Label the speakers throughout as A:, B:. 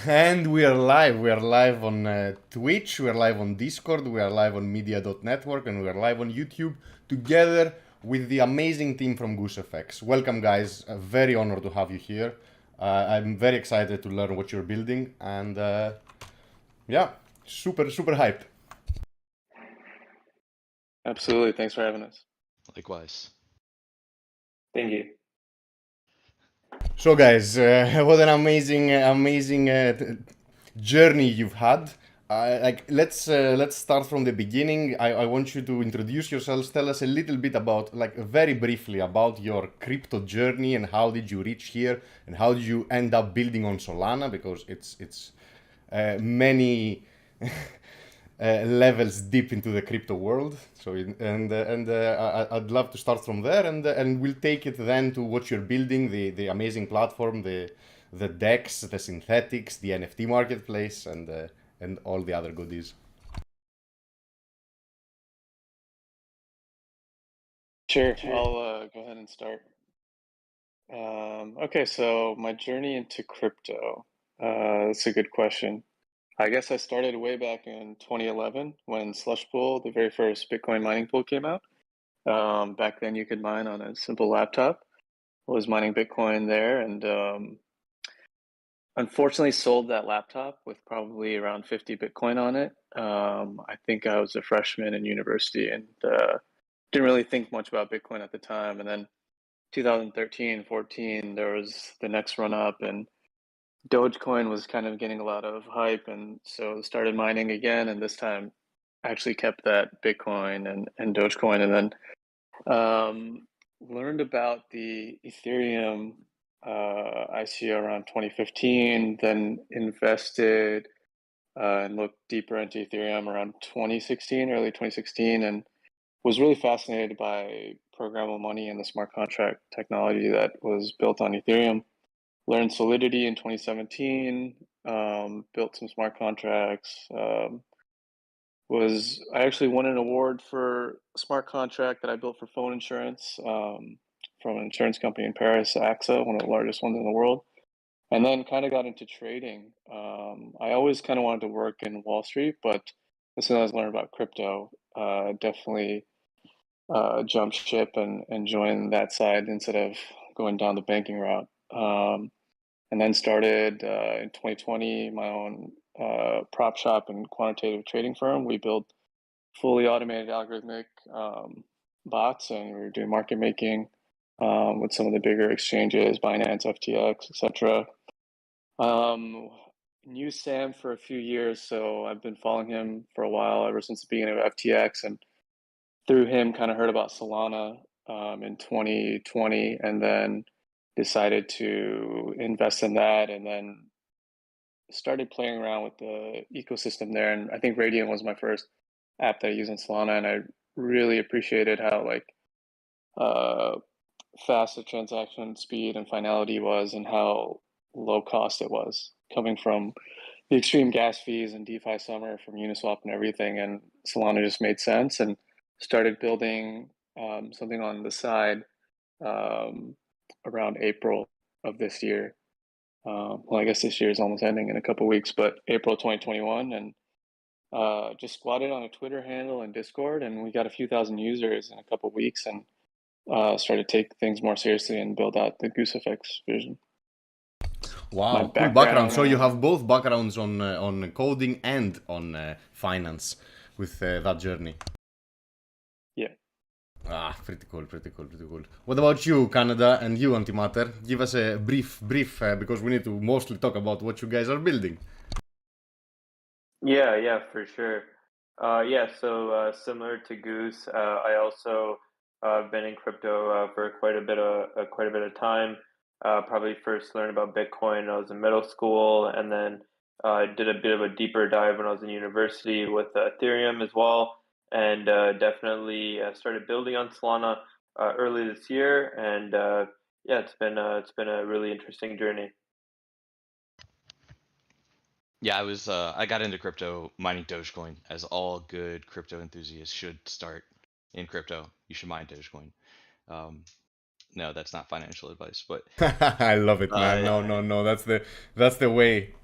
A: And we are live. We are live on Twitch, we are live on Discord, we are live on Media.network, and we are live on YouTube together with the amazing team from GooseFX. Welcome, guys. Very honored to have you here. I'm very excited to learn what you're building, and yeah, super hype.
B: Absolutely. Thanks for having us.
C: Likewise.
B: Thank you.
A: So, guys, what an amazing journey you've had. Let's start from the beginning. I want you to introduce yourselves. Tell us a little bit about, like, very briefly, about your crypto journey and how did you reach here and how did you end up building on Solana, because it's many levels deep into the crypto world. So I'd love to start from there, and we'll take it then to what you're building, the amazing platform, the DEX, the synthetics, the NFT Marketplace, and all the other goodies.
B: Sure. I'll go ahead and start. Okay, so my journey into crypto. That's a good question. I guess I started way back in 2011 when Slush Pool, the very first Bitcoin mining pool, came out. Back then you could mine on a simple laptop. I was mining Bitcoin there, and unfortunately sold that laptop with probably around 50 Bitcoin on it. I think I was a freshman in university and didn't really think much about Bitcoin at the time. And then 2013, 14, there was the next run up, and Dogecoin was kind of getting a lot of hype. And so started mining again, and this time actually kept that Bitcoin and Dogecoin, and then learned about the Ethereum ICO around 2015, then invested and looked deeper into Ethereum around 2016, early 2016, and was really fascinated by programmable money and the smart contract technology that was built on Ethereum. Learned Solidity in 2017, built some smart contracts. I actually won an award for a smart contract that I built for phone insurance from an insurance company in Paris, AXA, one of the largest ones in the world. And then kind of got into trading. I always kind of wanted to work in Wall Street, but as soon as I learned about crypto, definitely jumped ship and joined that side instead of going down the banking route. And then started in 2020 my own prop shop and quantitative trading firm. We built fully automated algorithmic bots, and we were doing market making with some of the bigger exchanges, Binance, FTX, etc. Knew Sam for a few years, so I've been following him for a while, ever since the beginning of FTX, and through him kind of heard about Solana in 2020, and then decided to invest in that, and then started playing around with the ecosystem there. And I think Radiant was my first app that I used in Solana, and I really appreciated how fast the transaction speed and finality was, and how low cost it was, coming from the extreme gas fees and DeFi summer from Uniswap and everything. And Solana just made sense, and started building something on the side around April of this year. Well, I guess this year is almost ending in a couple weeks, but April 2021, and just squatted on a Twitter handle and Discord, and we got a few thousand users in a couple weeks, and started to take things more seriously and build out the GooseFX vision.
A: Wow, cool background. So you have both backgrounds on coding and on finance with that journey.
B: Yeah.
A: Ah, pretty cool. What about you, Canada, and you, Antimatter? Give us a brief, because we need to mostly talk about what you guys are building.
D: Yeah, for sure. So similar to Goose, I also been in crypto for quite a bit of time. Probably first learned about Bitcoin when I was in middle school, and then did a bit of a deeper dive when I was in university with Ethereum as well, and definitely started building on Solana early this year. And yeah, it's been a really interesting journey.
C: Yeah, I got into crypto mining Dogecoin, as all good crypto enthusiasts should start in crypto. You should mine Dogecoin. No, that's not financial advice, but
A: I love it, man. No, that's the way.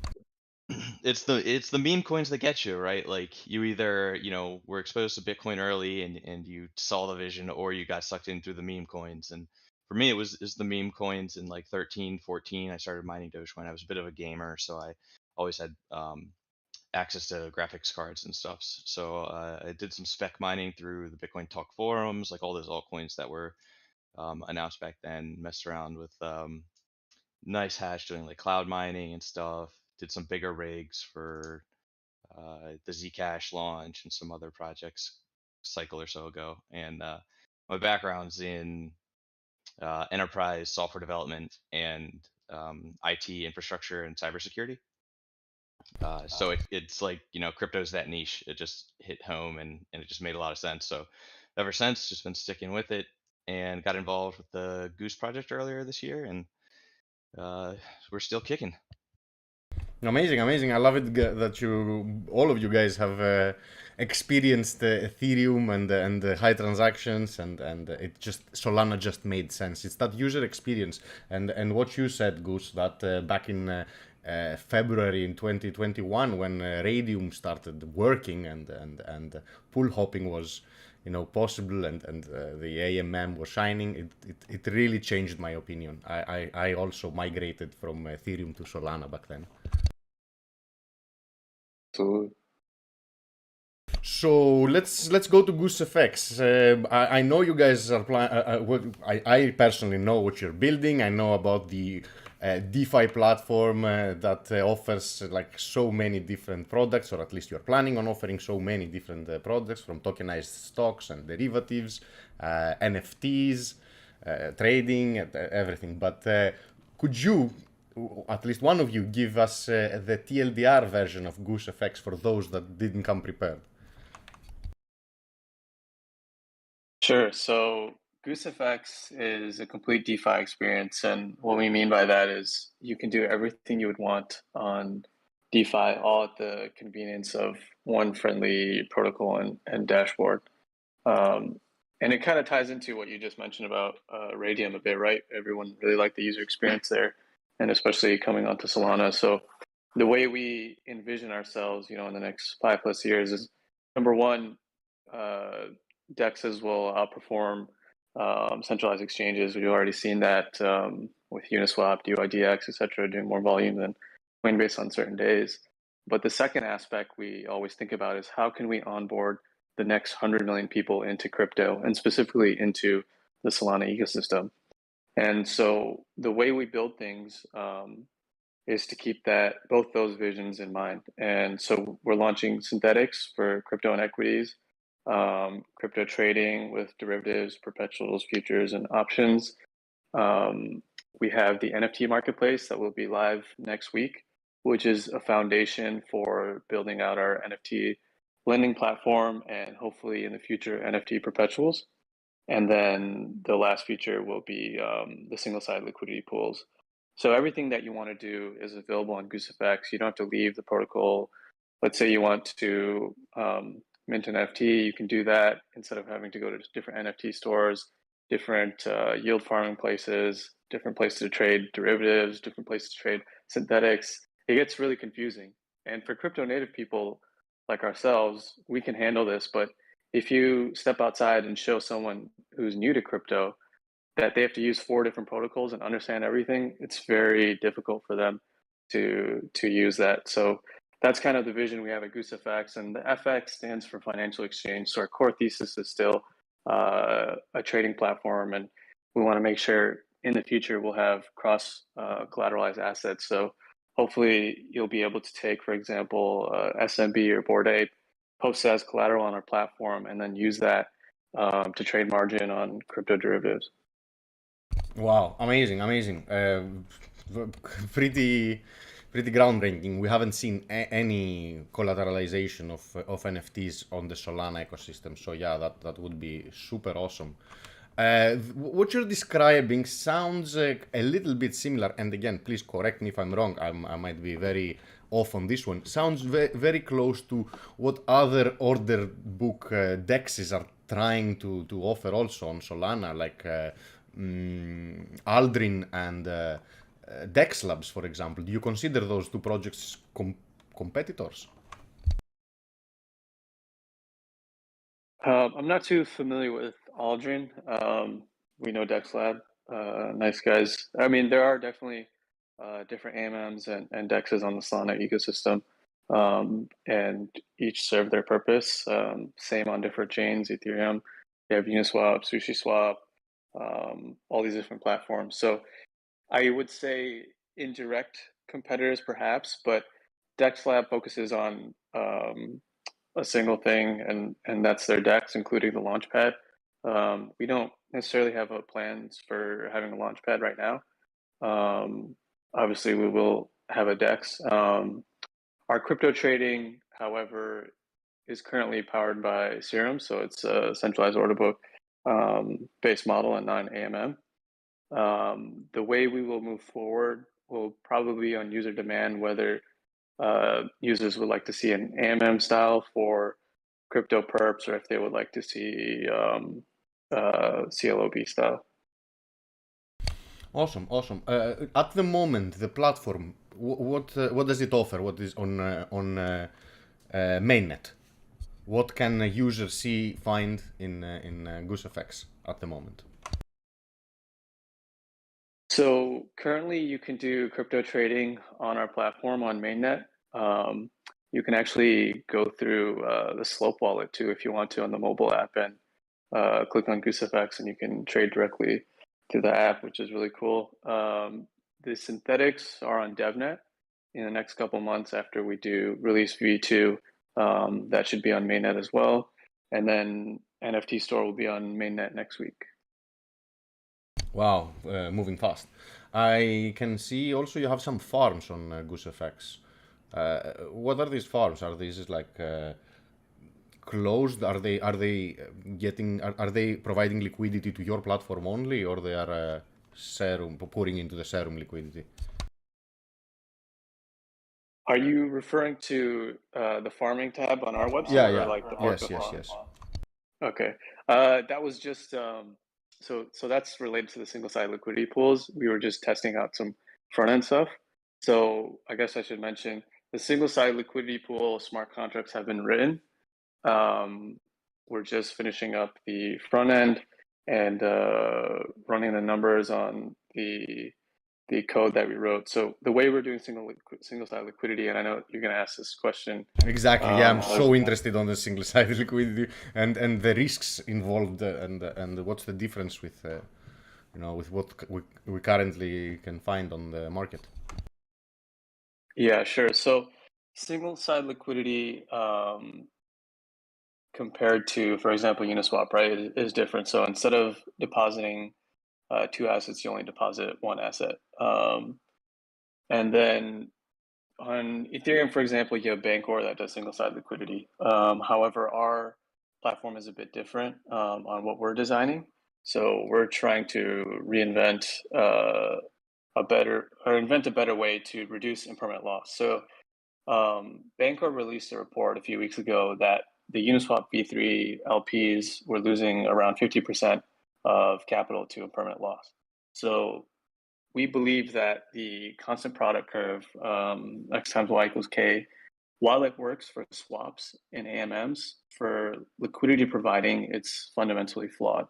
C: it's the meme coins that get you, right? Like you either, were exposed to Bitcoin early and you saw the vision, or you got sucked in through the meme coins. And for me, it's the meme coins in like 13, 14. I started mining Dogecoin. I was a bit of a gamer, so I always had access to graphics cards and stuff. So I did some spec mining through the Bitcoin Talk forums, like all those altcoins that were announced back then. Messed around with nice hash doing like cloud mining and stuff. Did some bigger rigs for the Zcash launch and some other projects cycle or so ago. And my background's in enterprise software development and IT infrastructure and cybersecurity. So it's like, crypto's that niche. It just hit home and it just made a lot of sense. So ever since, just been sticking with it and got involved with the Goose project earlier this year, and we're still kicking.
A: Amazing, amazing. I love it that all of you guys have experienced Ethereum and high transactions, and Solana just made sense. It's that user experience, and what you said, Goose, that back in February in 2021, when Radium started working and pool hopping was possible, and the AMM was shining, it really changed my opinion. I also migrated from Ethereum to Solana back then. So let's go to GooseFX. I know you guys are I personally know what you're building. I know about the DeFi platform that offers like so many different products, or at least you're planning on offering so many different products, from tokenized stocks and derivatives, NFTs, trading, everything. But could you, at least one of you, give us the TLDR version of GooseFX for those that didn't come prepared?
B: Sure. So GooseFX is a complete DeFi experience, and what we mean by that is you can do everything you would want on DeFi, all at the convenience of one friendly protocol and dashboard. And it kind of ties into what you just mentioned about Radium a bit, right? Everyone really liked the user experience there, and especially coming onto Solana. So the way we envision ourselves, in the next 5+ years is, number one, DEXs will outperform centralized exchanges. We've already seen that with Uniswap, DYDX, etc., doing more volume than Coinbase on certain days. But the second aspect we always think about is how can we onboard the next 100 million people into crypto, and specifically into the Solana ecosystem. And so the way we build things is to keep both those visions in mind. And so we're launching synthetics for crypto and equities, crypto trading with derivatives, perpetuals, futures, and options. We have the NFT Marketplace that will be live next week, which is a foundation for building out our NFT lending platform, and hopefully in the future NFT perpetuals. And then the last feature will be the single-side liquidity pools. So everything that you want to do is available on GooseFX. You don't have to leave the protocol. Let's say you want to mint an NFT, you can do that instead of having to go to different NFT stores, different yield farming places, different places to trade derivatives, different places to trade synthetics. It gets really confusing. And for crypto native people like ourselves, we can handle this. But if you step outside and show someone who's new to crypto that they have to use 4 different protocols and understand everything, it's very difficult for them to use that. So that's kind of the vision we have at GooseFX, and the FX stands for financial exchange. So our core thesis is still a trading platform, and we want to make sure in the future we'll have cross collateralized assets. So hopefully you'll be able to take, for example, SMB or Bored Ape, post as collateral on our platform, and then use that to trade margin on crypto derivatives.
A: Wow, amazing, amazing. Pretty groundbreaking. We haven't seen any collateralization of NFTs on the Solana ecosystem. So yeah, that would be super awesome. What you're describing sounds a little bit similar, and again, please correct me if I'm wrong. I might be very off on this one. Sounds very close to what other order book DEXs are trying to offer also on Solana, like Aldrin and DEX Labs, for example. Do you consider those two projects competitors?
B: I'm not too familiar with Aldrin. We know DexLab, nice guys. I mean, there are definitely different AMMs and DEXs on the Solana ecosystem, and each serve their purpose. Same on different chains, Ethereum, you have Uniswap, SushiSwap, all these different platforms. So I would say indirect competitors perhaps, but DexLab focuses on a single thing, and that's their DEX, including the Launchpad. We don't necessarily have plans for having a Launchpad right now. Obviously, we will have a DEX. Our crypto trading, however, is currently powered by Serum, so it's a centralized order book based model and non-AMM. The way we will move forward will probably be on user demand, whether users would like to see an AMM style for crypto perps, or if they would like to see CLOB style.
A: Awesome, awesome. At the moment, the platform, what does it offer? What is on mainnet? What can a user find in GooseFX at the moment?
B: So currently, you can do crypto trading on our platform on mainnet. You can actually go through the Slope wallet too if you want to on the mobile app, and click on GooseFX and you can trade directly through the app, which is really cool. The synthetics are on DevNet in the next couple months after we do release V2. That should be on mainnet as well. And then NFT Store will be on mainnet next week.
A: Wow, moving fast. I can see also you have some farms on GooseFX. What are these farms? Are these like closed? Are they providing liquidity to your platform only, or they are Serum pouring into the Serum liquidity?
B: Are you referring to the farming tab on our website?
A: Yeah,
B: or
A: yeah.
B: like the
A: Yes.
B: Okay. That was just so that's related to the single-side liquidity pools. We were just testing out some front-end stuff. So I guess I should mention the single-side liquidity pool smart contracts have been written. We're just finishing up the front end and running the numbers on the code that we wrote. So the way we're doing single-side liquidity, and I know you're going to ask this question.
A: Exactly. Yeah, I'm so interested on the single-sided liquidity and the risks involved, and what's the difference with with what we currently can find on the market.
B: Yeah, sure. So single-side liquidity compared to, for example, Uniswap, right, is different. So instead of depositing two assets, you only deposit one asset. And then on Ethereum, for example, you have Bancor that does single-side liquidity. However, our platform is a bit different on what we're designing. So we're trying to reinvent invent a better way to reduce impermanent loss. So Bancor released a report a few weeks ago that the Uniswap V3 LPs were losing around 50% of capital to impermanent loss. So we believe that the constant product curve, X times Y equals K, while it works for swaps and AMMs, for liquidity providing, it's fundamentally flawed.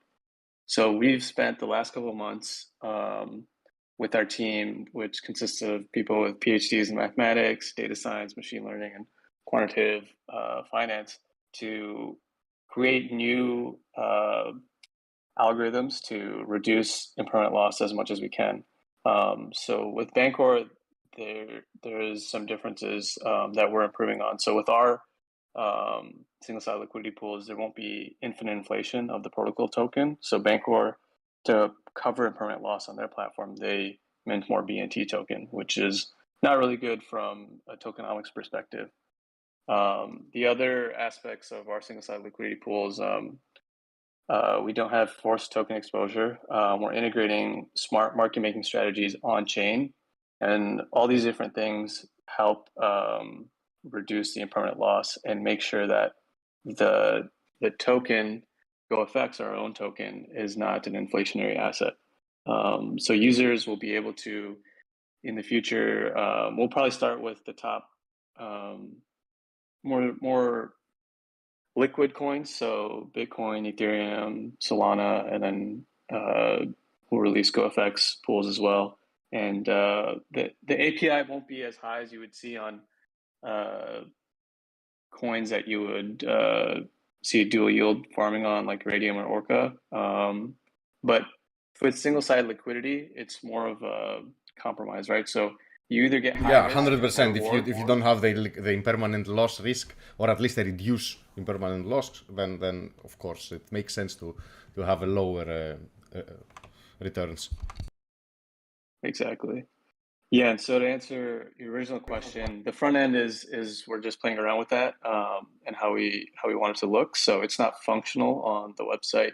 B: So we've spent the last couple of months with our team, which consists of people with PhDs in mathematics, data science, machine learning, and quantitative finance, to create new algorithms to reduce impermanent loss as much as we can. So with Bancor, there is some differences that we're improving on. So with our single-side liquidity pools, there won't be infinite inflation of the protocol token. So Bancor, to cover impermanent loss on their platform, they mint more BNT token, which is not really good from a tokenomics perspective. The other aspects of our single-side liquidity pools, we don't have forced token exposure. We're integrating smart market-making strategies on-chain, and all these different things help reduce the impermanent loss and make sure that the token, GOFX, our own token, is not an inflationary asset. So users will be able to, in the future, we'll probably start with the top more liquid coins, so Bitcoin, Ethereum, Solana, and then we'll release GoFX pools as well. And the API won't be as high as you would see on coins that you would see dual yield farming on, like Radium or Orca. But with single-sided liquidity, it's more of a compromise, right? So you either get high risk,
A: 100%.
B: reward,
A: If you don't have the impermanent loss risk, or at least a reduced impermanent loss, then of course it makes sense to have a lower returns.
B: Exactly. Yeah, and so to answer your original question, the front end is we're just playing around with that and how we want it to look. So it's not functional on the website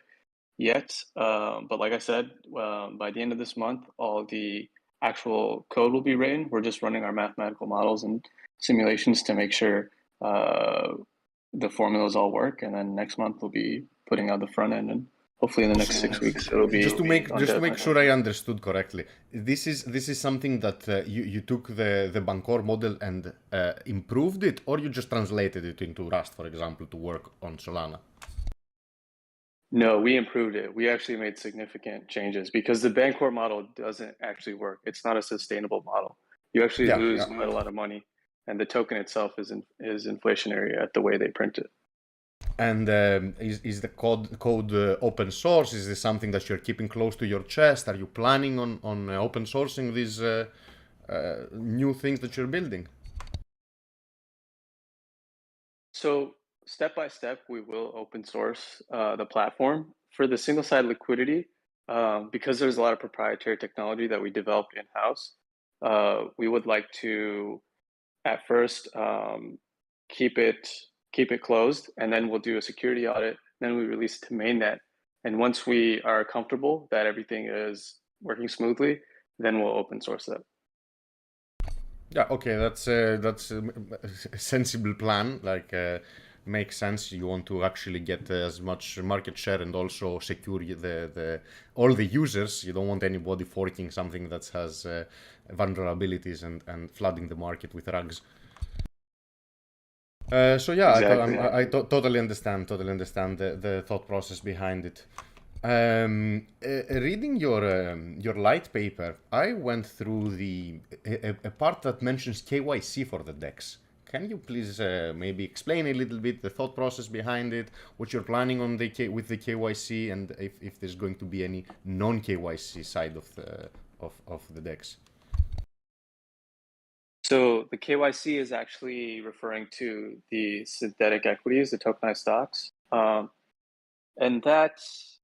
B: yet, but like I said, by the end of this month, all the actual code will be written. We're just running our mathematical models and simulations to make sure the formulas all work, and then next month we'll be putting out the front end, and hopefully in the next 6 weeks it'll be
A: just to make sure I understood correctly. This is something that you took the Bancor model and improved it, or you just translated it into Rust, for example, to work on Solana?
B: No, we improved it. We actually made significant changes because the Bancor model doesn't actually work. It's not a sustainable model. You actually lose quite a lot of money, and the token itself is inflationary at the way they print it.
A: And is the code open source? Is this something that you're keeping close to your chest? Are you planning on open sourcing these new things that you're building?
B: So step by step, we will open source the platform. For the single-sided liquidity, because there's a lot of proprietary technology that we developed in-house, we would like to, at first, keep it closed, and then we'll do a security audit. Then we release to mainnet, and once we are comfortable that everything is working smoothly, then we'll open source it.
A: Yeah, okay, that's a sensible plan. Like, makes sense. You want to actually get as much market share and also secure all the users. You don't want anybody forking something that has vulnerabilities and flooding the market with rugs. So yeah, exactly. I totally understand the thought process behind it. Reading your light paper, I went through a part that mentions KYC for the DEX. Can you please maybe explain a little bit the thought process behind it, what you're planning on with the KYC, and if there's going to be any non-KYC side of the DEX?
B: So the KYC is actually referring to the synthetic equities, the tokenized stocks, and that's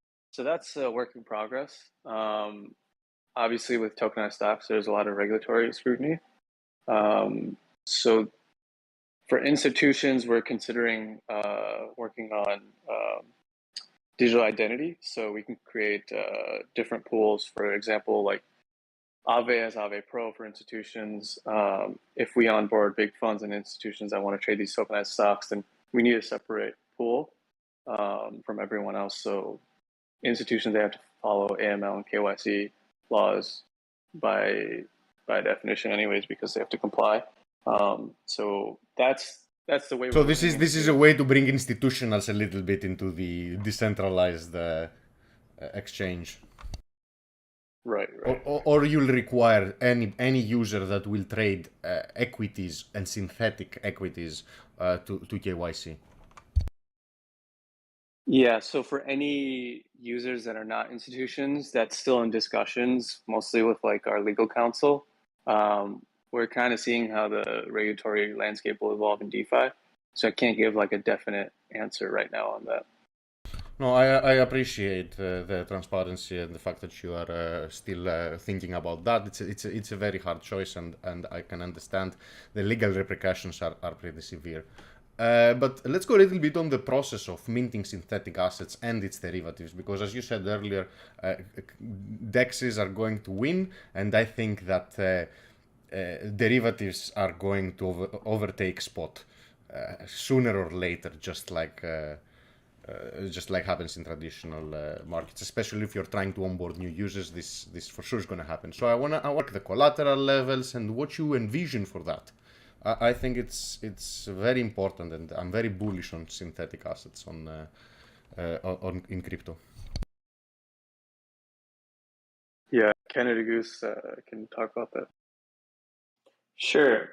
B: a work in progress. Obviously, with tokenized stocks, there's a lot of regulatory scrutiny. So for institutions, we're considering working on digital identity, so we can create different pools. For example, like Aave as Aave Pro for institutions. If we onboard big funds and institutions that want to trade these tokenized stocks, then we need a separate pool from everyone else. So institutions, they have to follow AML and KYC laws by definition anyways, because they have to comply. So that's the way.
A: So this is a way to bring institutionals a little bit into the decentralized exchange.
B: Right.
A: Or you'll require any user that will trade equities and synthetic equities to KYC.
B: Yeah, so for any users that are not institutions, that's still in discussions, mostly with like our legal counsel. We're kind of seeing how the regulatory landscape will evolve in DeFi. So I can't give like a definite answer right now on that.
A: No, I appreciate the transparency and the fact that you are still thinking about that. It's a very hard choice, and I can understand the legal repercussions are pretty severe. But let's go a little bit on the process of minting synthetic assets and its derivatives, because as you said earlier, DEXs are going to win, and I think that derivatives are going to overtake spot sooner or later, just like happens in traditional markets, especially if you're trying to onboard new users. This for sure is going to happen. So I want to work the collateral levels and what you envision for that. I think it's very important, and I'm very bullish on synthetic assets on in crypto.
B: Yeah, Canada Goose can talk about that.
D: Sure.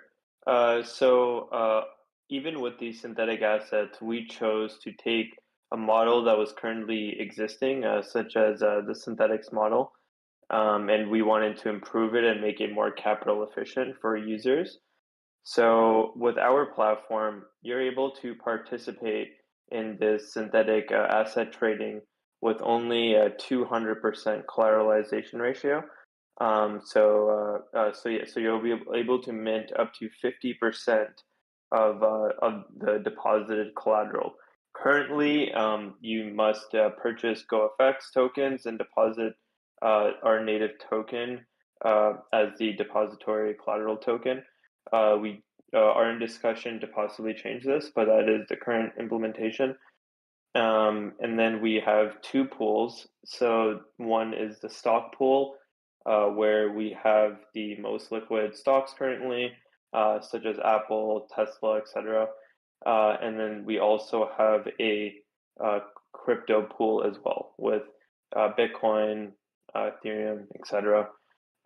D: Even with these synthetic assets, we chose to take a model that was currently existing, such as the synthetics model, and we wanted to improve it and make it more capital efficient for users. So with our platform, you're able to participate in this synthetic asset trading with only a 200% collateralization ratio. So you'll be able to mint up to 50% of the deposited collateral. Currently, you must purchase GOFX tokens and deposit our native token as the depository collateral token. We are in discussion to possibly change this, but that is the current implementation. And then we have two pools. So one is the stock pool, where we have the most liquid stocks currently, such as Apple, Tesla, etc. And then we also have a crypto pool as well with Bitcoin, Ethereum, etc.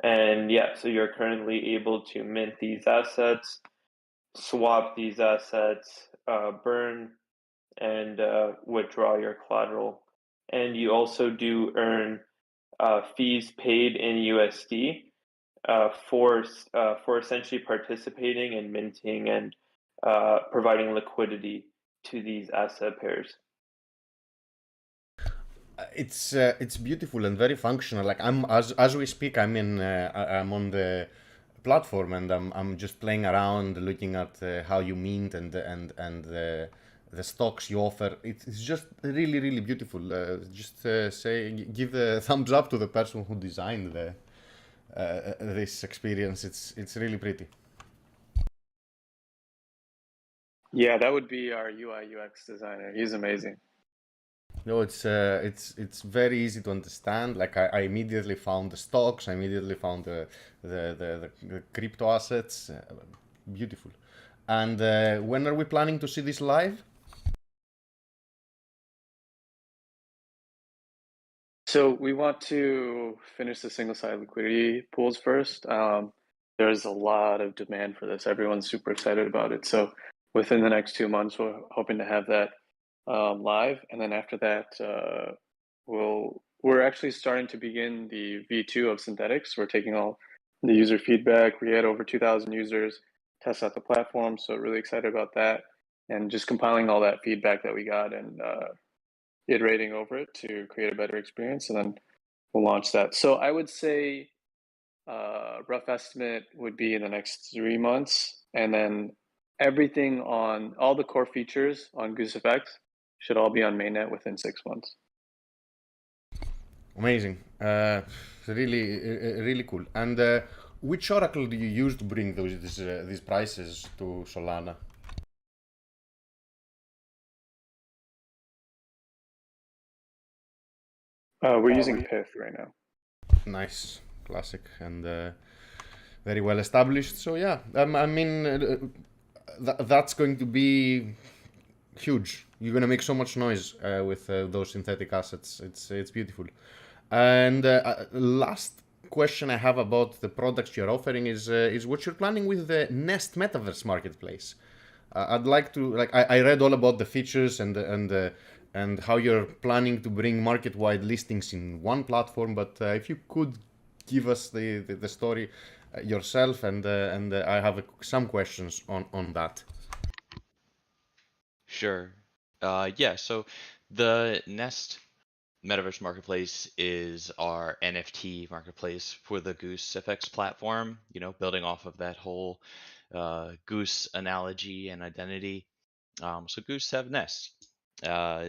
D: And yeah, so you're currently able to mint these assets, swap these assets, burn and withdraw your collateral. And you also do earn fees paid in USD for essentially participating and minting and providing liquidity to these asset pairs.
A: It's beautiful and very functional. Like I'm as we speak, I'm on the platform, and I'm just playing around, looking at how you mint and the stocks you offer. It's just really beautiful. Just give a thumbs up to the person who designed this experience. It's really pretty.
B: Yeah, that would be our UI UX designer. He's amazing.
A: No, it's very easy to understand. Like I immediately found the stocks. I immediately found the crypto assets. Beautiful. And when are we planning to see this live?
B: So we want to finish the single-side liquidity pools first. There's a lot of demand for this. Everyone's super excited about it. So within the next 2 months, we're hoping to have that live, and then after that, we're actually starting to begin the V2 of synthetics. We're taking all the user feedback. We had over 2,000 users test out the platform, so really excited about that, and just compiling all that feedback that we got and iterating over it to create a better experience, and then we'll launch that. So I would say rough estimate would be in the next 3 months, and then everything on all the core features on GooseFX should all be on mainnet within 6 months.
A: Amazing. Really cool. And which oracle do you use to bring these prices to Solana?
B: We're using Pith right now.
A: Nice, classic, and very well established. So yeah, I mean, that's going to be huge. You're gonna make so much noise with those synthetic assets. It's beautiful. And last question I have about the products you're offering is what you're planning with the Nest Metaverse Marketplace. I'd like to I read all about the features and how you're planning to bring market-wide listings in one platform. But if you could give us the story yourself, and I have some questions on that.
C: Sure. Yeah, so the Nest Metaverse Marketplace is our NFT marketplace for the GooseFX platform, building off of that whole goose analogy and identity. So Goose have Nest.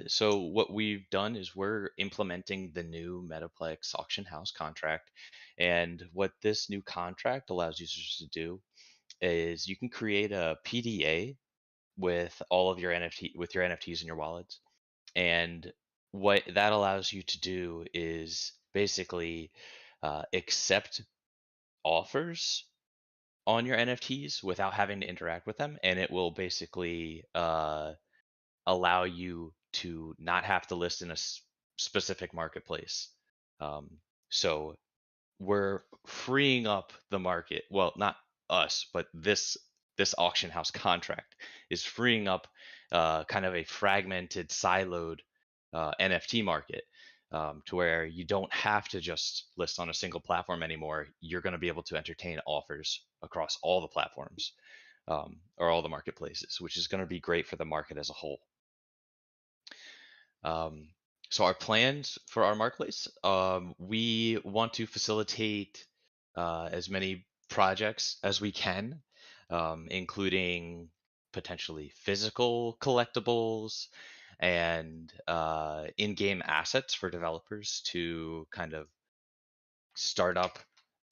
C: So what we've done is we're implementing the new Metaplex auction house contract. And what this new contract allows users to do is you can create a PDA with all of your NFTs in your wallets. And what that allows you to do is basically accept offers on your NFTs without having to interact with them, and it will basically allow you to not have to list in a specific marketplace. So we're freeing up the market. Well, not us, but this auction house contract is freeing up kind of a fragmented, siloed NFT market, to where you don't have to just list on a single platform anymore. You're going to be able to entertain offers across all the platforms, or all the marketplaces, which is going to be great for the market as a whole. So our plans for our marketplace, we want to facilitate as many projects as we can, including potentially physical collectibles and in-game assets for developers to kind of start up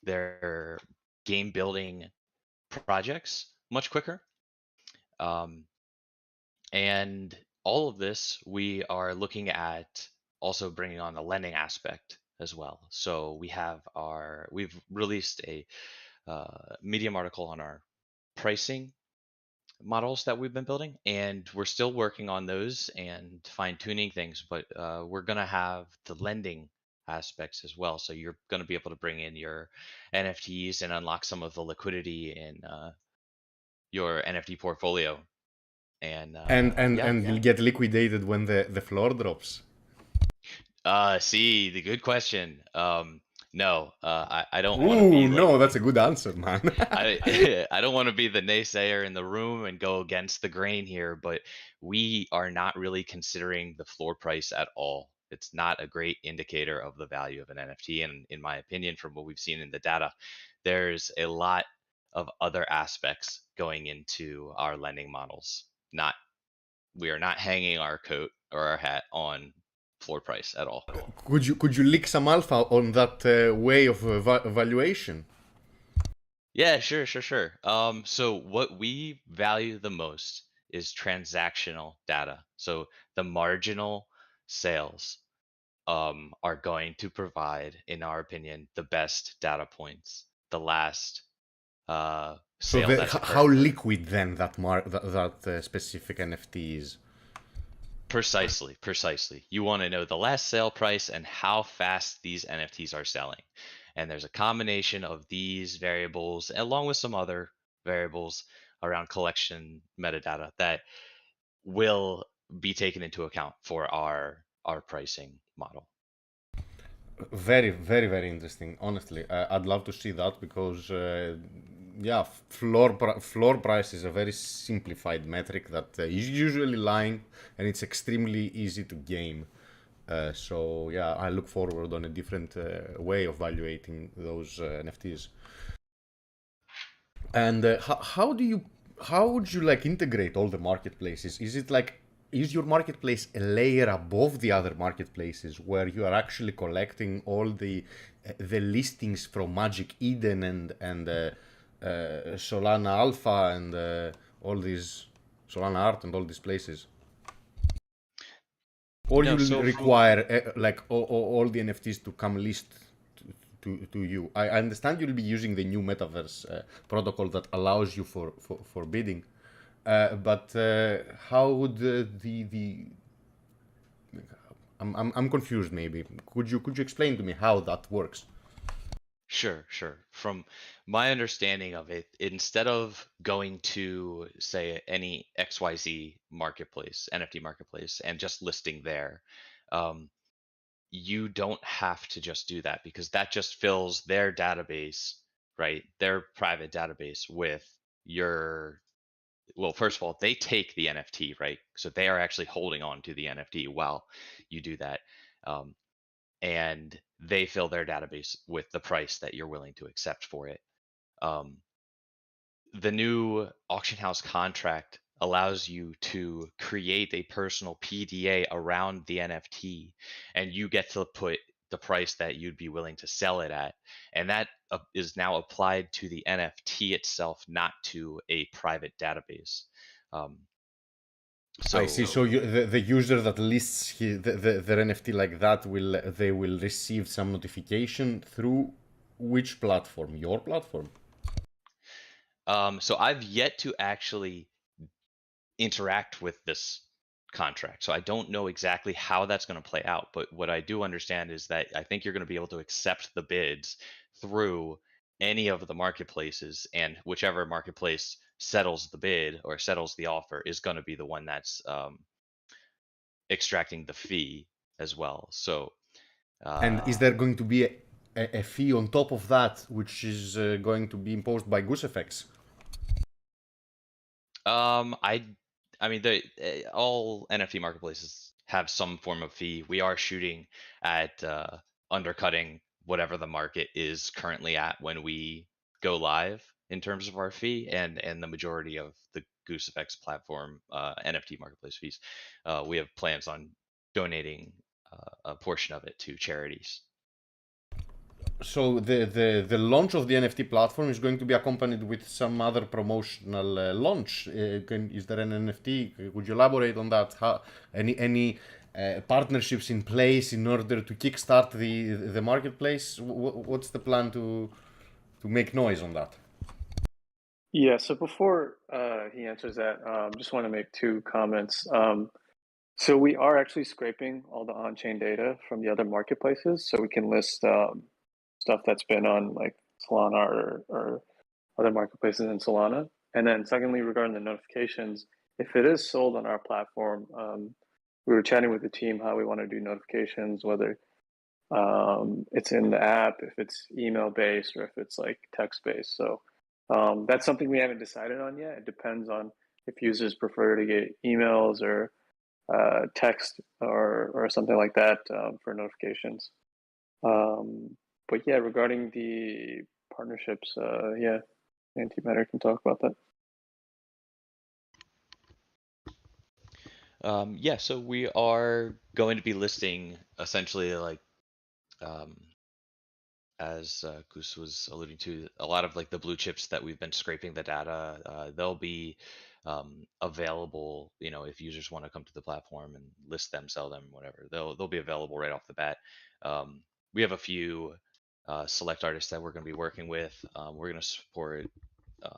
C: their game building projects much quicker. And all of this, we are looking at also bringing on the lending aspect as well. So we've released a Medium article on our pricing models that we've been building, and we're still working on those and fine tuning things, but we're going to have the lending aspects as well. So you're going to be able to bring in your NFTs and unlock some of the liquidity in your NFT portfolio. And
A: you'll get liquidated when the floor drops.
C: See, the good question. No, I don't
A: Ooh,
C: want to be
A: no,
C: like,
A: that's a good answer, man.
C: I don't want to be the naysayer in the room and go against the grain here, but we are not really considering the floor price at all. It's not a great indicator of the value of an NFT. And in my opinion, from what we've seen in the data, there's a lot of other aspects going into our lending models. We are not hanging our coat or our hat on floor price at all.
A: Could you leak some alpha on that way of valuation?
C: Yeah, sure. So what we value the most is transactional data. So the marginal sales are going to provide, in our opinion, the best data points. The last sale that's occurred.
A: How liquid then that specific NFT is?
C: Precisely. You want to know the last sale price and how fast these NFTs are selling. And there's a combination of these variables along with some other variables around collection metadata that will be taken into account for our pricing model.
A: Very interesting. Honestly, I'd love to see that because, yeah, floor price is a very simplified metric that is usually lying, and it's extremely easy to game. So yeah, I look forward on a different way of evaluating those NFTs. And how would you like integrate all the marketplaces? Is it like, is your marketplace a layer above the other marketplaces where you are actually collecting all the listings from Magic Eden and Solana Alpha and all these Solana Art and all these places? Or you require like all the NFTs to come list to you? I understand you'll be using the new metaverse protocol that allows you for bidding, but how would I'm confused. Maybe could you explain to me how that works?
C: Sure. From my understanding of it, instead of going to, say, any XYZ marketplace, NFT marketplace, and just listing there, you don't have to just do that, because that just fills their database, right? Their private database with your, well, first of all, they take the NFT, right? So they are actually holding on to the NFT while you do that. And they fill their database with the price that you're willing to accept for it. The new auction house contract allows you to create a personal PDA around the NFT, and you get to put the price that you'd be willing to sell it at. And that is now applied to the NFT itself, not to a private database.
A: I see. So the user that lists their NFT like that will receive some notification through which platform? Your platform?
C: So I've yet to actually interact with this contract. So I don't know exactly how that's going to play out. But what I do understand is that I think you're going to be able to accept the bids through any of the marketplaces, and whichever marketplace settles the bid or settles the offer is going to be the one that's extracting the fee as well. So
A: And is there going to be a fee on top of that, which is going to be imposed by GooseFX?
C: I mean, all NFT marketplaces have some form of fee. We are shooting at undercutting whatever the market is currently at when we go live in terms of our fee, and the majority of the GooseFX platform NFT marketplace fees. We have plans on donating a portion of it to charities.
A: So the launch of the NFT platform is going to be accompanied with some other promotional launch. Is there an NFT? Would you elaborate on that? Any partnerships in place in order to kickstart the marketplace? What's the plan to make noise on that?
B: Yeah, so before he answers that, just want to make two comments. So we are actually scraping all the on-chain data from the other marketplaces, so we can list stuff that's been on like Solana or other marketplaces in Solana. And then secondly, regarding the notifications, if it is sold on our platform, we were chatting with the team how we want to do notifications, whether it's in the app, if it's email based, or if it's like text based. So that's something we haven't decided on yet. It depends on if users prefer to get emails or text or something like that for notifications. But yeah, regarding the partnerships, yeah, Antimatter can talk about that.
C: Yeah, so we are going to be listing essentially like as Goose was alluding to, a lot of like the blue chips that we've been scraping the data, they'll be available. You know, if users want to come to the platform and list them, sell them, whatever, they'll be available right off the bat. We have a few select artists that we're going to be working with. We're going to support a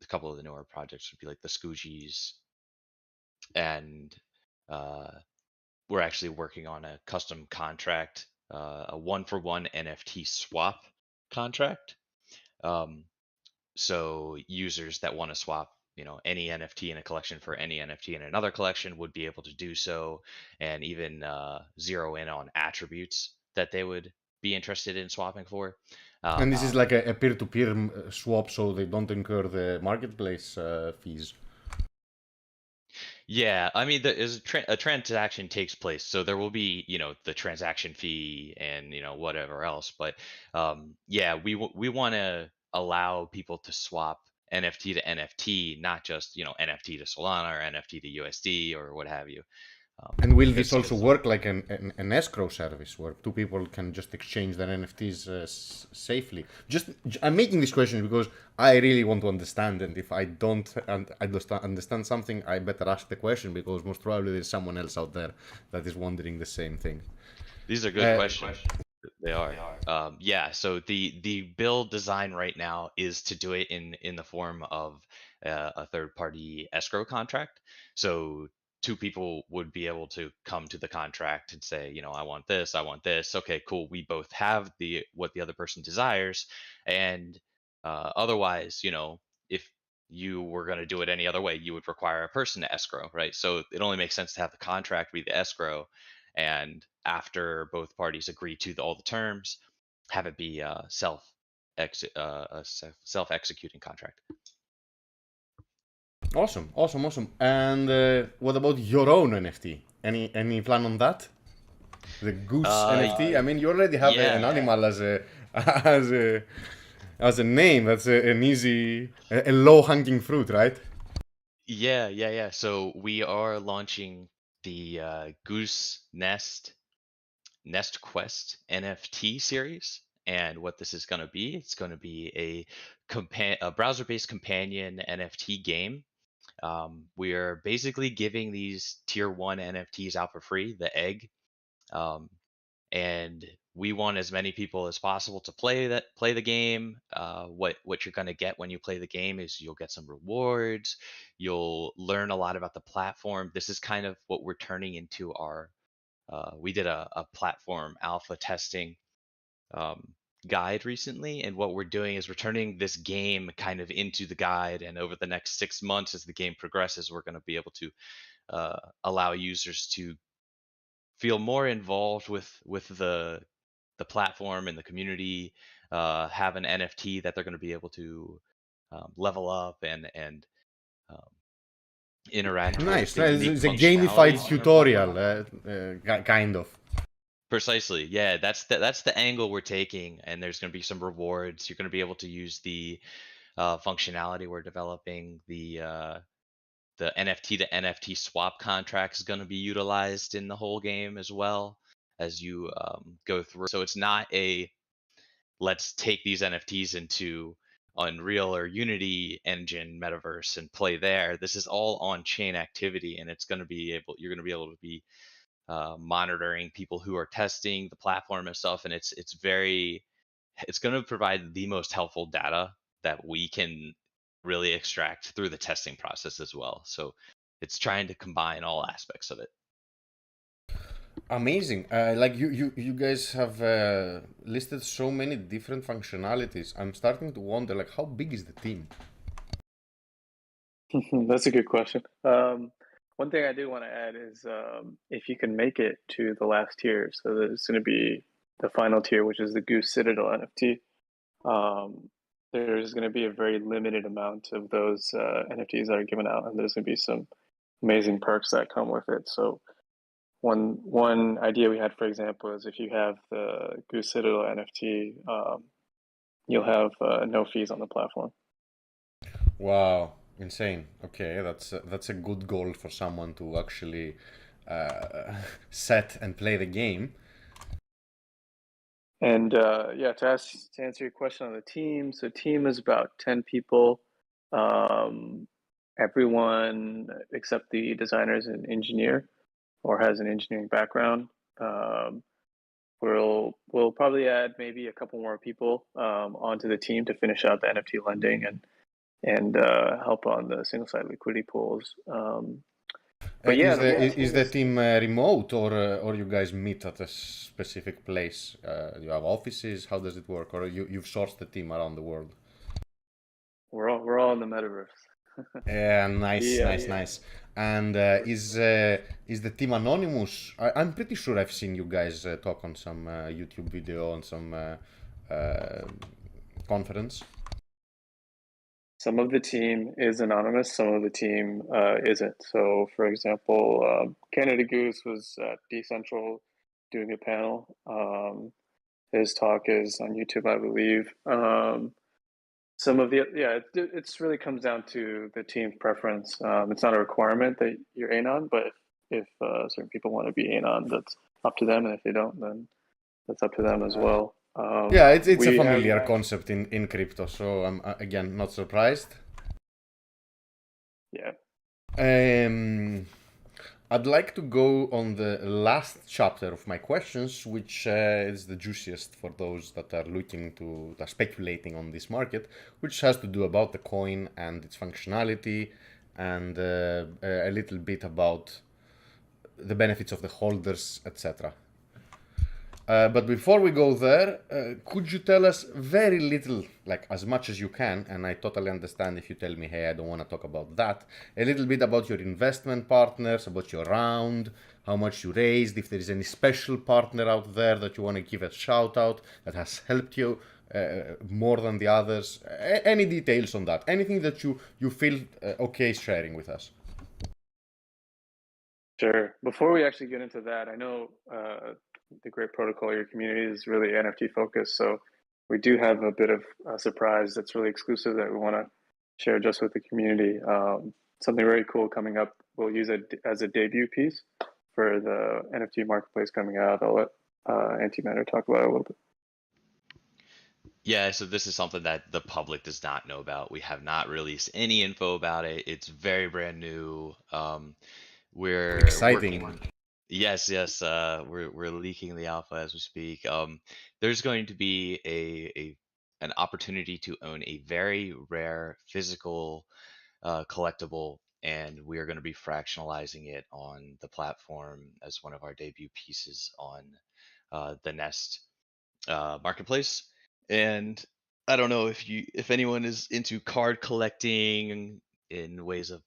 C: couple of the newer projects would be like the Scoogies, and we're actually working on a custom contract, a one-for-one NFT swap contract. So users that want to swap, you know, any NFT in a collection for any NFT in another collection would be able to do so, and even zero in on attributes that they would be interested in swapping for.
A: And this is like a peer-to-peer swap, so they don't incur the marketplace fees.
C: Yeah, I mean, a transaction takes place, so there will be, you know, the transaction fee and, you know, whatever else. But yeah, we want to allow people to swap NFT to NFT, not just, you know, NFT to Solana or NFT to USD or what have you.
A: And will
C: because
A: this also work like an escrow service where two people can just exchange their NFTs safely? I'm making this question because I really want to understand, and if I don't understand something, I better ask the question because most probably there's someone else out there that is wondering the same thing.
C: These are good questions. They are. Yeah, so the build design right now is to do it in the form of a third-party escrow contract. So two people would be able to come to the contract and say, you know, I want this, I want this. Okay, cool. We both have what the other person desires, and otherwise, you know, if you were going to do it any other way, you would require a person to escrow, right? So it only makes sense to have the contract be the escrow, and after both parties agree to all the terms, have it be a self-executing contract.
A: Awesome. And what about your own NFT? Any plan on that? The Goose NFT. I mean, you already have an animal as a name. That's an easy, a low-hanging fruit, right?
C: Yeah. So we are launching the Goose Nest Quest NFT series. And what this is going to be, it's going to be a browser-based companion NFT game. We are basically giving these tier 1 NFTs out for free, the egg. And we want as many people as possible to play the game. What you're going to get when you play the game is you'll get some rewards. You'll learn a lot about the platform. This is kind of what we're turning into our. We did a platform alpha testing guide recently, and what we're doing is we're turning this game kind of into the guide. And over the next 6 months, as the game progresses, we're going to be able to allow users to feel more involved with the platform and the community, have an NFT that they're going to be able to level up and um, interact with
A: Nice.
C: the unique
A: It's a
C: functionality
A: gamified
C: on our
A: tutorial,
C: platform.
A: kind of.
C: Precisely, yeah. That's the angle we're taking, and there's going to be some rewards. You're going to be able to use the functionality we're developing. The NFT to NFT swap contract is going to be utilized in the whole game as well as you go through. So it's not a let's take these NFTs into Unreal or Unity engine metaverse and play there. This is all on-chain activity, and you're going to be able to be monitoring people who are testing the platform and stuff. And it's going to provide the most helpful data that we can really extract through the testing process as well. So it's trying to combine all aspects of it.
A: Amazing. Like you guys have listed so many different functionalities. I'm starting to wonder, like, how big is the team?
B: That's a good question. One thing I do want to add is if you can make it to the last tier, so there's going to be the final tier, which is the Goose Citadel NFT. There's going to be a very limited amount of those NFTs that are given out, and there's going to be some amazing perks that come with it. So one idea we had, for example, is if you have the Goose Citadel NFT, you'll have no fees on the platform.
A: Wow, insane. Okay, that's a good goal for someone to actually set and play the game.
B: And yeah, to answer your question on the team, so team is about 10 people. Everyone except the designer is an engineer or has an engineering background. We'll probably add maybe a couple more people onto the team to finish out the NFT lending and help on the single site liquidity pools. But yeah,
A: is the team remote, or you guys meet at a specific place? You have offices? How does it work? Or you've sourced the team around the world?
B: we're all in the metaverse.
A: Yeah, nice,
B: Yeah.
A: nice. And is the team anonymous? I'm pretty sure I've seen you guys talk on some YouTube video on some conference.
B: Some of the team is anonymous, some of the team isn't. So, for example, Canada Goose was at Decentral doing a panel. His talk is on YouTube, I believe. It's really comes down to the team's preference. It's not a requirement that you're anon, but if certain people want to be anon, that's up to them, and if they don't, then that's up to them as well.
A: Yeah, it's a familiar concept in crypto, so I'm again not surprised.
B: Yeah.
A: I'd like to go on the last chapter of my questions, which is the juiciest for those that are speculating on this market, which has to do about the coin and its functionality, and a little bit about the benefits of the holders, etc. But before we go there, could you tell us very little, like as much as you can, and I totally understand if you tell me, hey, I don't want to talk about that, a little bit about your investment partners, about your round, how much you raised, if there is any special partner out there that you want to give a shout out that has helped you more than the others, any details on that, anything that you feel okay sharing with us.
B: Sure. Before we actually get into that, I know the Grape Protocol, your community is really NFT focused. So we do have a bit of a surprise that's really exclusive that we want to share just with the community. Something very cool coming up. We'll use it as a debut piece for the NFT Marketplace coming out. I'll let Antimatter talk about it a little bit.
C: Yeah, so this is something that the public does not know about. We have not released any info about it. It's very brand new. We're
A: Exciting.
C: Yes, yes. We're leaking the alpha as we speak. There's going to be an opportunity to own a very rare physical collectible, and we are going to be fractionalizing it on the platform as one of our debut pieces on the Nest Marketplace. And I don't know if anyone is into card collecting in ways of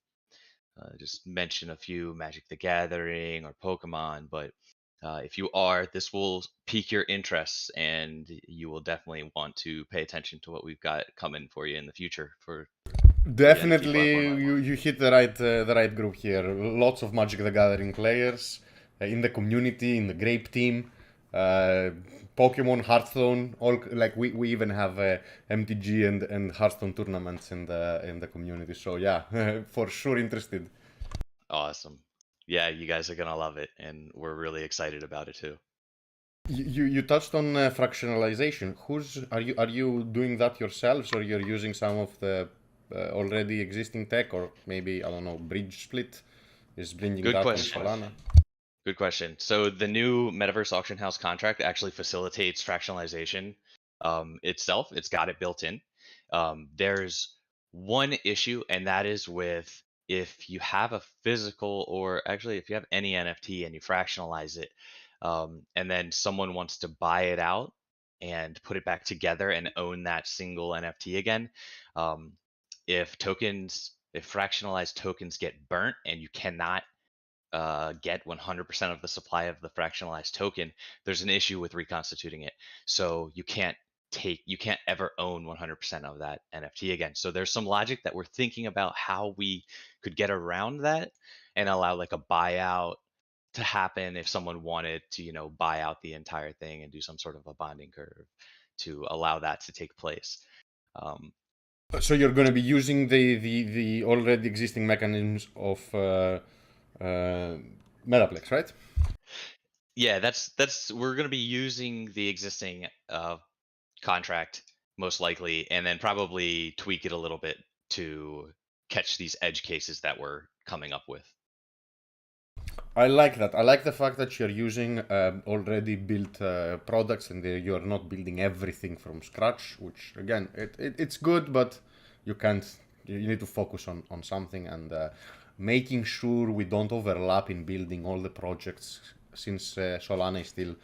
C: just mention a few Magic the Gathering or Pokemon, but if you are, this will pique your interests, and you will definitely want to pay attention to what we've got coming for you in the future for the NFT
A: Definitely,
C: platform.
A: you hit the right group here. Lots of Magic the Gathering players in the community, in the Grape team, uh, Pokemon, Hearthstone. All like we even have MTG and Hearthstone tournaments in the community. So yeah, for sure interested.
C: Awesome. Yeah, you guys are gonna love it, and we're really excited about it too.
A: You touched on fractionalization. Are you doing that yourselves, or you're using some of the already existing tech, or maybe I don't know, bridge split is bringing
C: Good
A: that on
C: question.
A: Solana?
C: Good question. So the new Metaverse Auction House contract actually facilitates fractionalization itself. It's got it built in. There's one issue, and that is with if you have a physical, or actually if you have any NFT and you fractionalize it, and then someone wants to buy it out and put it back together and own that single NFT again, um, if fractionalized tokens get burnt and you cannot get 100% of the supply of the fractionalized token, there's an issue with reconstituting it. So you can't ever own 100% of that NFT again. So there's some logic that we're thinking about how we could get around that and allow like a buyout to happen if someone wanted to, buy out the entire thing and do some sort of a bonding curve to allow that to take place. Um,
A: So you're going to be using the already existing mechanisms of Metaplex, right?
C: yeah, that's we're going to be using the existing contract most likely, and then probably tweak it a little bit to catch these edge cases that we're coming up with.
A: I like that. I like the fact that you're using already built products, and you're not building everything from scratch. Which again, it's good, but you can't. You need to focus on something, and making sure we don't overlap in building all the projects. Since Solana is still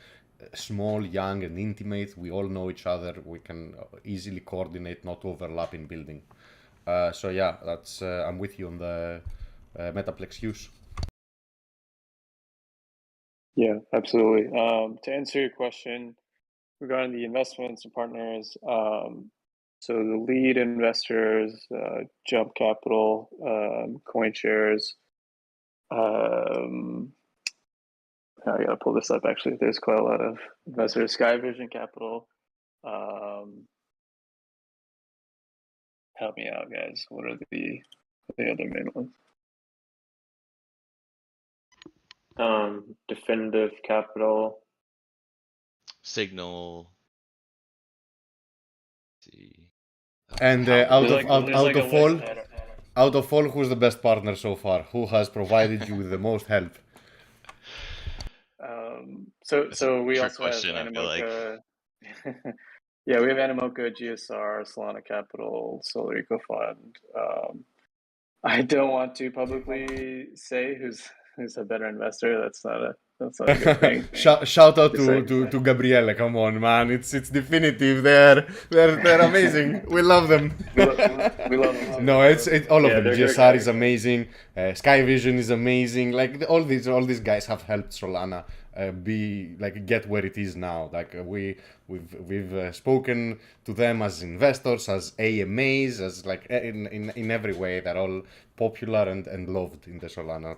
A: small, young, and intimate, we all know each other. We can easily coordinate, not overlap in building. So yeah, that's I'm with you on the Metaplex use.
B: Yeah, absolutely. To answer your question regarding the investments and partners, so the lead investors, Jump Capital, CoinShares. I gotta pull this up. Actually, there's quite a lot of investors. Sky Vision Capital. Help me out, guys. What are the other main ones?
D: Definitive Capital.
C: Signal. Let's see.
A: And out of all, who's the best partner so far? Who has provided you with the most help?
B: So we also
C: question,
B: have
C: I feel like.
B: Animoca. Yeah, we have Animoca, GSR, Solana Capital, Solar Eco Fund. I don't want to publicly say who's a better investor. That's not a good thing.
A: Shout out to Gabriele. Come on, man. It's definitive. They're amazing. We love them.
B: We love them too.
A: No, it's all of them.
B: they're great
A: GSR
B: guys.
A: is amazing. Sky Vision is amazing. Like all these guys have helped Solana get where it is now. Like we've spoken to them as investors, as AMAs, as like in every way. They're all popular and loved in the Solana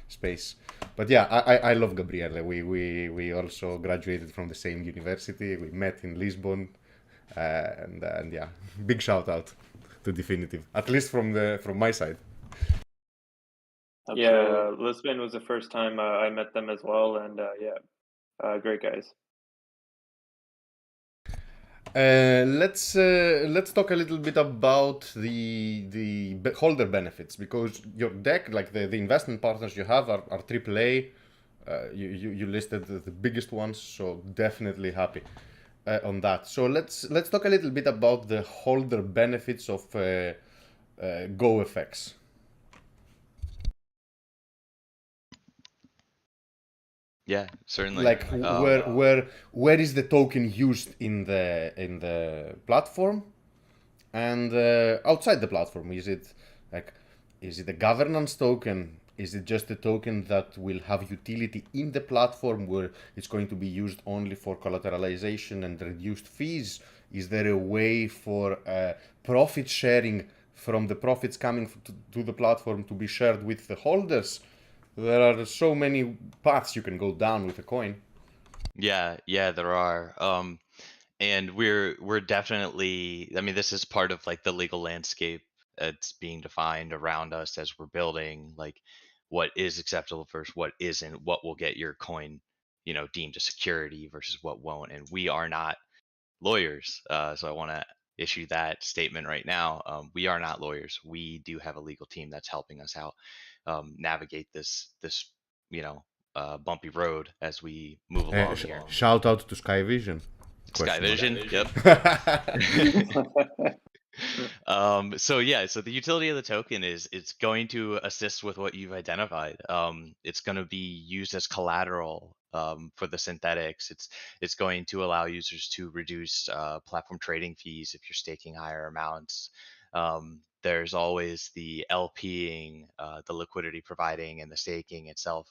A: space. But yeah, I love Gabriele. We also graduated from the same university. We met in Lisbon, and yeah, big shout out to Definitive. At least from my side.
B: Absolutely.
D: Yeah, Lisbon was the first time I met them as well, and great guys.
A: Let's talk a little bit about the holder benefits, because your deck, like the investment partners you have, are AAA you listed the biggest ones, so definitely happy on that. So let's talk a little bit about the holder benefits of GoFX.
C: Yeah, certainly.
A: Like where is the token used in the platform, and outside the platform? Is it a governance token? Is it just a token that will have utility in the platform where it's going to be used only for collateralization and reduced fees? Is there a way for profit sharing from the profits coming to the platform to be shared with the holders? There are so many paths you can go down with a coin.
C: Yeah, there are. And we're definitely, I mean, this is part of like the legal landscape that's being defined around us as we're building, like what is acceptable versus what isn't, what will get your coin, deemed a security versus what won't. And we are not lawyers. So I want to issue that statement right now. We are not lawyers. We do have a legal team that's helping us out navigate this bumpy road as we move along here.
A: Shout out to Sky Vision.
C: Sky Vision, yep. So the utility of the token is it's going to assist with what you've identified. It's going to be used as collateral for the synthetics. It's going to allow users to reduce platform trading fees if you're staking higher amounts. There's always the LPing, the liquidity providing, and the staking itself.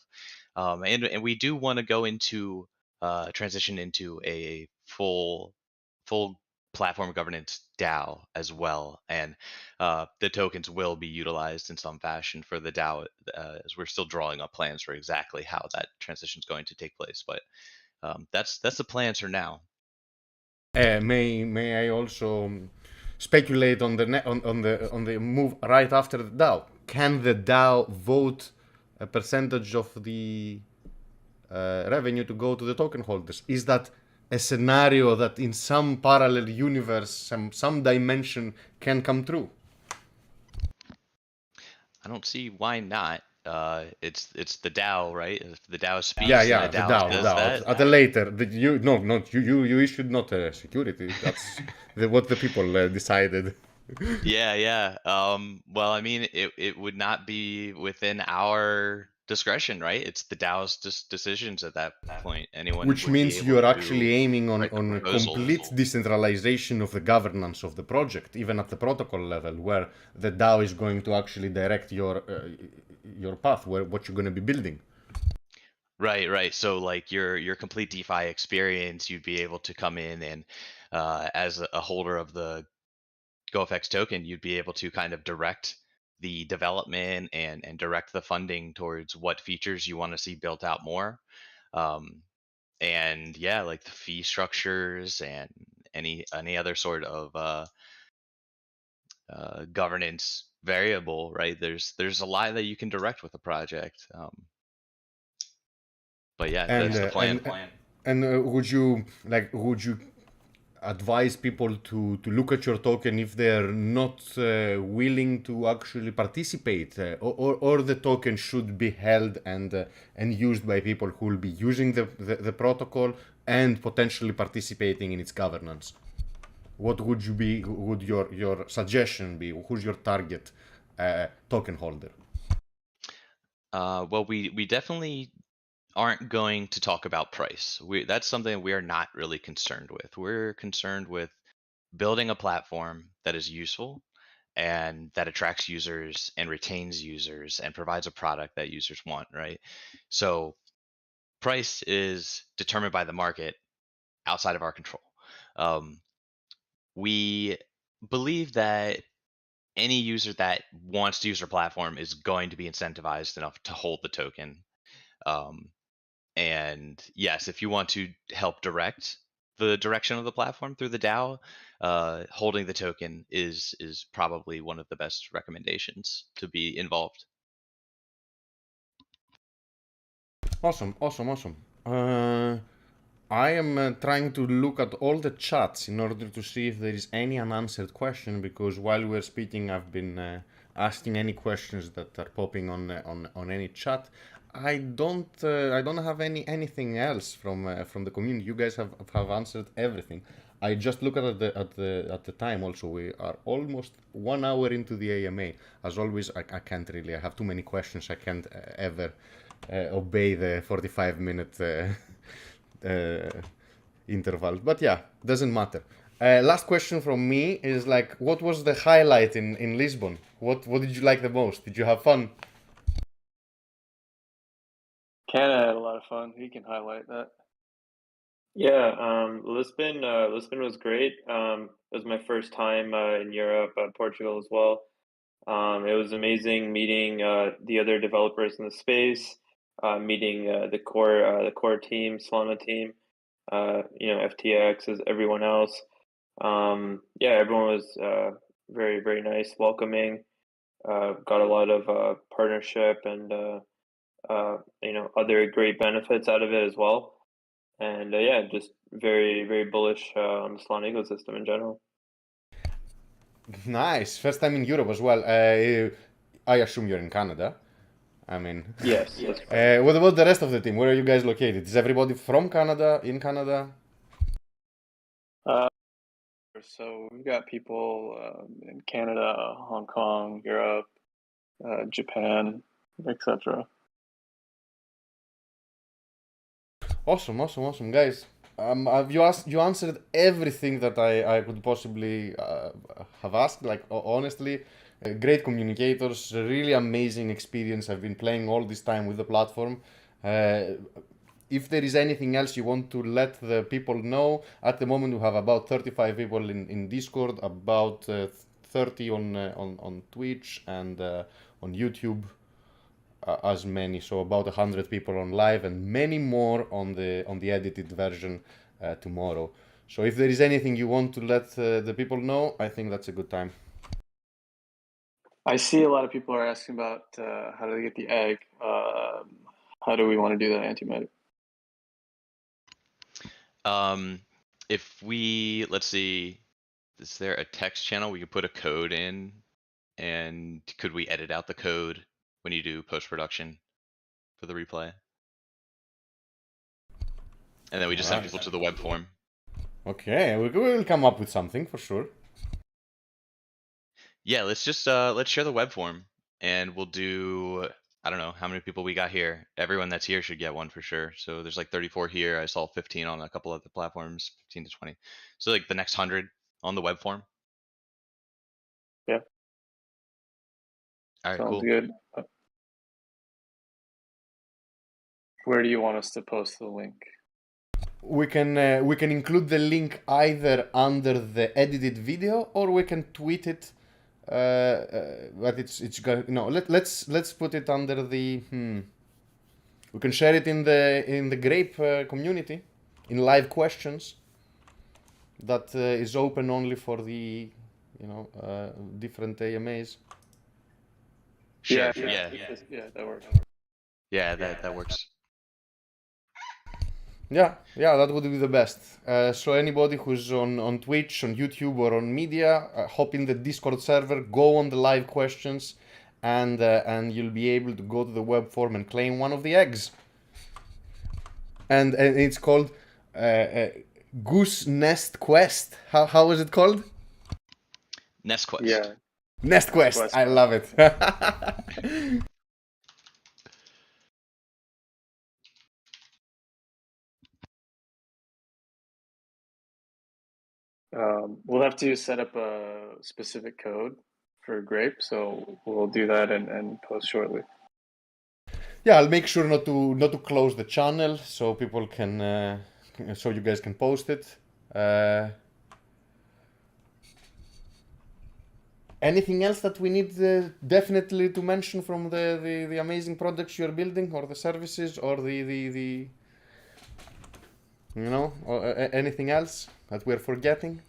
C: And we do want to go into transition into a full platform governance DAO as well, and the tokens will be utilized in some fashion for the DAO, as we're still drawing up plans for exactly how that transition is going to take place. But that's the plans for now.
A: May I also speculate on the move right after the DAO? Can the DAO vote a percentage of the revenue to go to the token holders? Is that a scenario that in some parallel universe, some dimension can come true?
C: I don't see why not. It's the DAO, right? If the DAO speaks,
A: Yeah,
C: the
A: the
C: DAO
A: DAO,
C: does
A: DAO.
C: that.
A: At a later, you issued not a security. That's what the people decided.
C: Yeah. Well, I mean, it would not be within our discretion, right? It's the DAO's decisions at that point. Anyone
A: Which
C: would be
A: means
C: able
A: you are
C: to
A: actually aiming
C: write the
A: on a
C: proposals.
A: complete decentralization of the governance of the project, even at the protocol level, where the DAO is going to actually direct your path, what you're going to be building.
C: Right. So like your complete DeFi experience, you'd be able to come in and as a holder of the GOFX token, you'd be able to kind of direct the development and direct the funding towards what features you want to see built out more. And yeah, like the fee structures and any other sort of governance variable, right? There's a lot that you can direct with a project. But yeah, that's the plan.
A: And would you advise people to look at your token if they're not willing to actually participate, or the token should be held and used by people who will be using the protocol and potentially participating in its governance? What would your suggestion be? Who's your target token holder?
C: Well, we definitely aren't going to talk about price. That's something we are not really concerned with. We're concerned with building a platform that is useful and that attracts users and retains users and provides a product that users want, right? So price is determined by the market outside of our control. We believe that any user that wants to use our platform is going to be incentivized enough to hold the token. And yes, if you want to help direct the direction of the platform through the DAO, holding the token is probably one of the best recommendations to be involved.
A: Awesome. I am trying to look at all the chats in order to see if there is any unanswered question, because while we're speaking, I've been asking any questions that are popping on any chat. I don't have anything else from the community. You guys have answered everything. I just look at the time. Also, we are almost 1 hour into the AMA. As always, I can't really. I have too many questions. I can't ever obey the 45-minute interval. But yeah, doesn't matter. Last question from me is like, what was the highlight in Lisbon? What did you like the most? Did you have fun?
B: Canada had a lot of fun. He can highlight that.
D: Yeah, Lisbon was great. It was my first time in Europe, Portugal as well. It was amazing meeting the other developers in the space, meeting the core team, Solana team, FTX, as everyone else. Yeah, everyone was very, very nice, welcoming. Got a lot of partnership and other great benefits out of it as well. And yeah, just very, very bullish on the Solana ecosystem in general.
A: Nice. First time in Europe as well. I assume you're in Canada. I mean,
D: Yes, that's correct.
A: what about the rest of the team? Where are you guys located? Is everybody from Canada, in Canada?
B: So we've got people in Canada, Hong Kong, Europe, Japan, etc.
A: Awesome, guys. You answered everything that I could possibly have asked. Like honestly, great communicators, really amazing experience. I've been playing all this time with the platform. If there is anything else you want to let the people know, at the moment we have about 35 people in Discord, about 30 on Twitch and on YouTube. As many, so about 100 people on live and many more on the edited version tomorrow. So if there is anything you want to let the people know, I think that's a good time.
B: I see a lot of people are asking about how do they get the egg. How do we want to do that, Antimatter?
C: If we, let's see, is there a text channel we could put a code in, and could we edit out the code when you do post-production for the replay? And then we just send people to the web form.
A: Okay, we will come up with something for sure.
C: Yeah, let's just let's share the web form, and we'll do, I don't know how many people we got here. Everyone that's here should get one for sure. So there's like 34 here. I saw 15 on a couple of the platforms, 15 to 20. So like the next 100 on the web form.
B: Yeah.
C: All right,
B: Sounds
C: cool.
B: good. Where do you want us to post the link?
A: We can include the link either under the edited video or we can tweet it. But it's got no. Let's put it under the. We can share it in the Grape community, in live questions. That is open only for the different AMAs.
C: Sure.
B: Yeah, that works.
C: Yeah, that works.
A: Yeah, that would be the best. So anybody who's on Twitch, on YouTube, or on media, hop in the Discord server, go on the live questions, and you'll be able to go to the web form and claim one of the eggs. And it's called Goose Nest Quest. How is it called?
C: Nest Quest.
B: Yeah.
A: Nest Quest. I love it.
B: We'll have to set up a specific code for Grape, so we'll do that and post shortly.
A: Yeah, I'll make sure not to close the channel so people can, so you guys can post it. Anything else that we need definitely to mention from the amazing products you're building, or the services, or the or anything else that we're forgetting?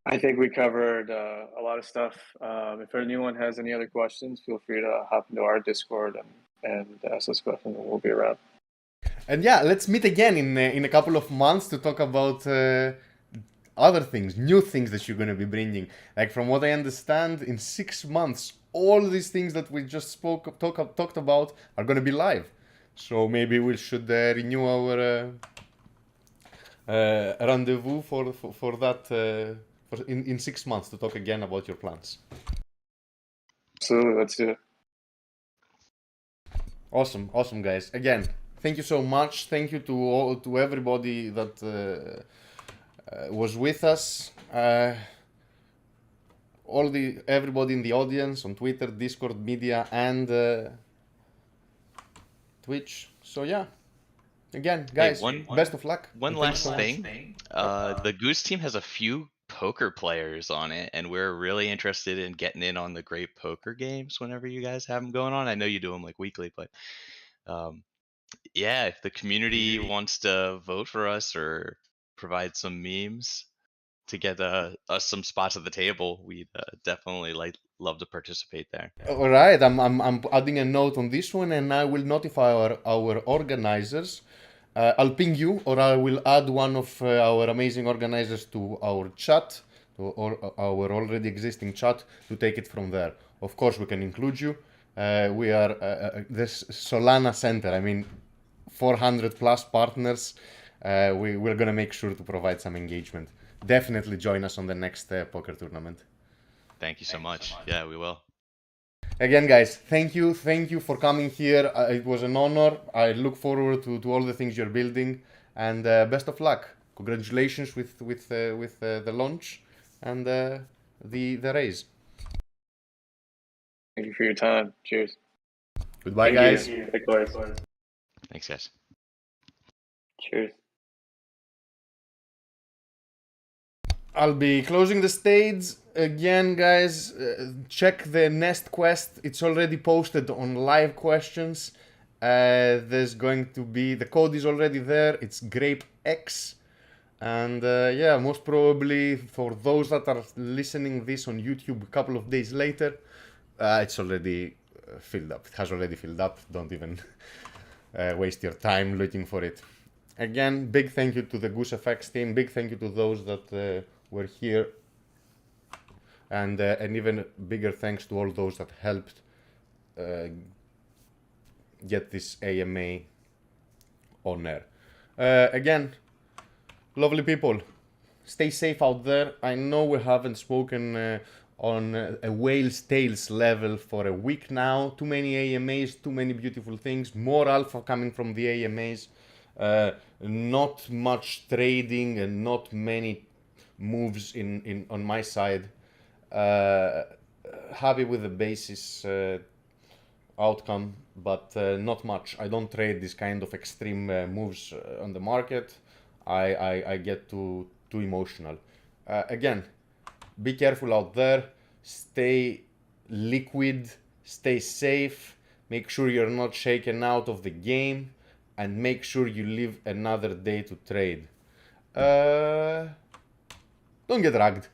B: I think we covered a lot of stuff. If anyone has any other questions, feel free to hop into our Discord and ask us questions, and we'll be around.
A: And yeah, let's meet again in a couple of months to talk about other things, new things that you're going to be bringing. Like from what I understand, in 6 months, all these things that we just talked about are going to be live. So maybe we should renew our rendezvous for that in 6 months to talk again about your plans.
B: Absolutely, let's do it.
A: Awesome, guys. Again, thank you so much. Thank you to everybody that was with us. Everybody in the audience on Twitter, Discord, media, and Twitch. So yeah, again, guys, best of luck.
C: One last thing. The Goose team has a few poker players on it, and we're really interested in getting in on the Grape poker games whenever you guys have them going on. I know you do them like weekly, but yeah, if the community wants to vote for us or provide some memes to get us some spots at the table, we'd definitely love to participate there.
A: All right, I'm adding a note on this one, and I will notify our organizers. I'll ping you, or I will add one of our amazing organizers to our chat, or our already existing chat, to take it from there. Of course, we can include you. We are this Solana Center. I mean, 400 plus partners. We're gonna make sure to provide some engagement. Definitely join us on the next poker tournament.
C: Thank you so much. Yeah, we will.
A: Again, guys, thank you for coming here. It was an honor. I look forward to all the things you're building, and best of luck. Congratulations with the launch and the raise.
B: Thank you for your time. Cheers.
A: Goodbye, guys.
C: Thanks, guys.
D: Cheers.
A: I'll be closing the stage again, guys. Check the Nest quest. It's already posted on live questions. There's going to be, the code is already there. It's GrapeX. And yeah, most probably for those that are listening this on YouTube a couple of days later, it's already filled up. It has already filled up. Don't even waste your time looking for it. Again, big thank you to the GooseFX team. Big thank you to those that were here, and even bigger thanks to all those that helped get this AMA on air. Again, lovely people, stay safe out there. I know we haven't spoken on a whale's tails level for a week now. Too many AMAs, too many beautiful things, more alpha coming from the AMAs. Not much trading and not many moves on my side. Happy with the basis outcome, but not much. I don't trade this kind of extreme moves on the market. I get too emotional. Again, be careful out there. Stay liquid. Stay safe. Make sure you're not shaken out of the game. And make sure you leave another day to trade. Don't get ragged.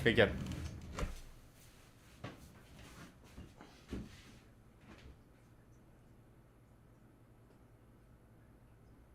A: Take care.